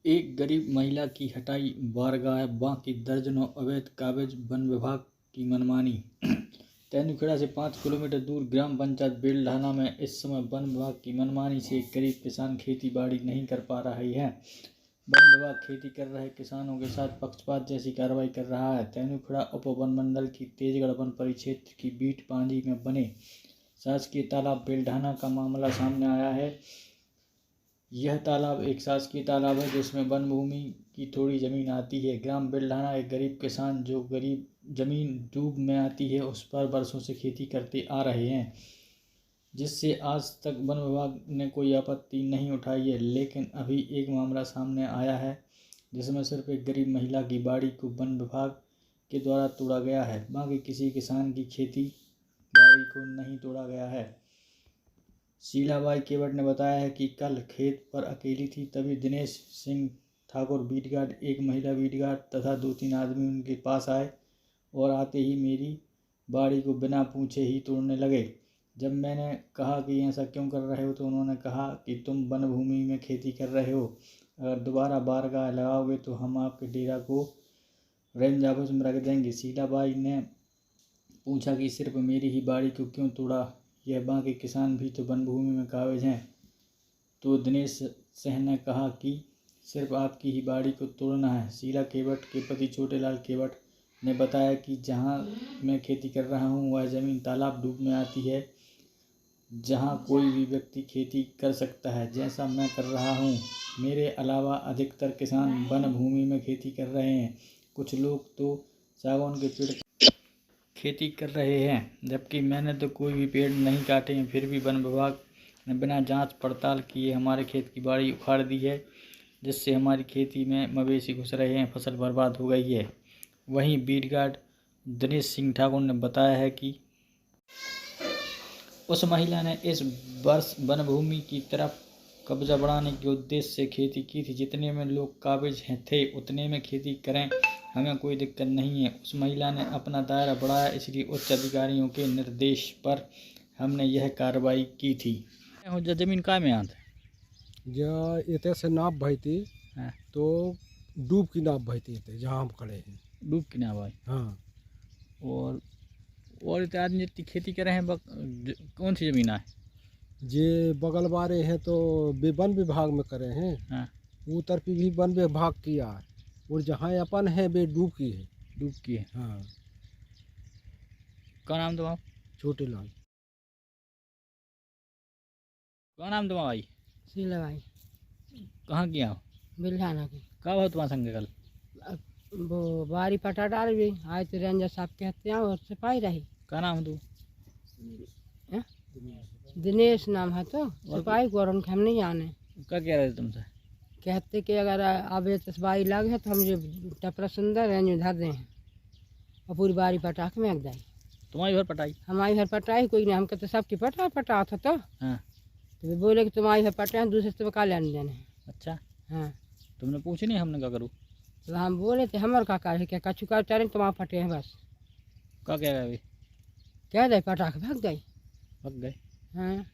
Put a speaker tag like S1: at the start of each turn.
S1: एक गरीब महिला की हटाई बारगाह, बाकी दर्जनों अवैध कागज, वन विभाग की मनमानी। तेंदुखेड़ा से 5 किलोमीटर दूर ग्राम पंचायत बेलढाना में इस समय वन विभाग की मनमानी से गरीब किसान खेती बाड़ी नहीं कर पा रहे हैं। वन विभाग खेती कर रहे किसानों के साथ पक्षपात जैसी कार्रवाई कर रहा है। तेंदुखेड़ा उप वन मंडल की तेजगढ़ वन परिक्षेत्र की बीट पांजी में बने शासकीय तालाब बेलढाना का मामला सामने आया है। यह तालाब एक शासकीय तालाब है जिसमें वन भूमि की थोड़ी जमीन आती है। ग्राम बेलढाना एक गरीब किसान जो गरीब जमीन डूब में आती है उस पर वर्षों से खेती करते आ रहे हैं, जिससे आज तक वन विभाग ने कोई आपत्ति नहीं उठाई है। लेकिन अभी एक मामला सामने आया है जिसमें सिर्फ एक गरीब महिला की बाड़ी को वन विभाग के द्वारा तोड़ा गया है, बाकी किसी किसान की खेती बाड़ी को नहीं तोड़ा गया है। शीलाबाई केवट ने बताया है कि कल खेत पर अकेली थी, तभी दिनेश सिंह ठाकुर बीट गार्ड, एक महिला बीट गार्ड तथा 2-3 आदमी उनके पास आए और आते ही मेरी बाड़ी को बिना पूछे ही तोड़ने लगे। जब मैंने कहा कि ऐसा क्यों कर रहे हो तो उन्होंने कहा कि तुम वन भूमि में खेती कर रहे हो, अगर दोबारा बारगाह लगाओगे तो हम आपके डेरा को रेंज ऑफिस में रख देंगे। शीलाबाई ने पूछा कि सिर्फ मेरी ही बाड़ी को क्यों तोड़ा, यह बाकी किसान भी तो वन भूमि में काबिज हैं। तो दिनेश सिंह ने कहा कि सिर्फ आपकी ही बाड़ी को तोड़ना है। शीला केवट के पति छोटेलाल केवट ने बताया कि जहां मैं खेती कर रहा हूं वह जमीन तालाब डूब में आती है, जहां कोई भी व्यक्ति खेती कर सकता है जैसा मैं कर रहा हूं। मेरे अलावा अधिकतर किसान वन भूमि में खेती कर रहे हैं, कुछ लोग तो सागौन के पेड़ खेती कर रहे हैं, जबकि मैंने तो कोई भी पेड़ नहीं काटे हैं। फिर भी वन विभाग ने बिना जांच पड़ताल किए हमारे खेत की बाड़ी उखाड़ दी है, जिससे हमारी खेती में मवेशी घुस रहे हैं, फसल बर्बाद हो गई है। वहीं बीट गार्ड दिनेश सिंह ठाकुर ने बताया है कि उस महिला ने इस वर्ष वन भूमि की तरफ कब्जा बढ़ाने के उद्देश्य से खेती की थी। जितने में लोग काबिज थे उतने में खेती करें, हमें कोई दिक्कत नहीं है। उस महिला ने अपना दायरा बढ़ाया, इसलिए उच्च अधिकारियों के निर्देश पर हमने यह कार्रवाई की थी। जमीन का में आते
S2: इतने से नाप भई थी
S1: हाँ।
S2: तो डूब की नाप भई थी जहाँ हम खड़े हैं।
S1: डूब की नाप भाई।
S2: हाँ।
S1: और इतने आदमी जितनी खेती कर रहे हैं, कौन सी जमीन है?
S2: जे बगल वाले हैं तो वन विभाग में करे हैं।
S1: हाँ।
S2: वो तरफ भी वन विभाग किया है, और जहाँ अपन है वे डूब की है।
S1: डूब की है।
S2: हाँ।
S1: क्या नाम तुम्हारा?
S2: छोटेलाल।
S1: क्या नाम तुम्हारा भाई?
S3: शीलाबाई।
S1: कहाँ की आओ?
S3: बेलढाना की।
S1: कब हो तुम्हारा संग कल?
S3: वो बारी पटा डाल गई, आए तो रेंजर साहब कहते हैं और सिपाही रही।
S1: क्या नाम है तू?
S3: दिनेश नाम है, तो सिपाही को और उनके हम नहीं जाने।
S1: क्या कह रहे थे तुमसे?
S3: कहते कि अगर अब ये तस्बाई लग है तो हम जो टपरा सुंदर रेंज में धर दें और पूरी बारी पटा के फेंक दें।
S1: तुम्हारी घर पटाई?
S3: हमारी घर पटाई कोई नहीं, हम कहते सबकी पटा था तो
S1: हाँ।
S3: तो वे बोले कि तुम्हारी घर पटा है, दूसरे से का लेने देने।
S1: अच्छा।
S3: हाँ।
S1: तुमने पूछी नहीं हमने क्या करूँ?
S3: तो हम बोले थे हमारे का कार्य क्या कछु का चारें तुम्हारा फटे हैं बस।
S1: क्या कह रहे?
S3: कह दे पटा के भाग गई।
S1: भाग गए?
S3: हाँ।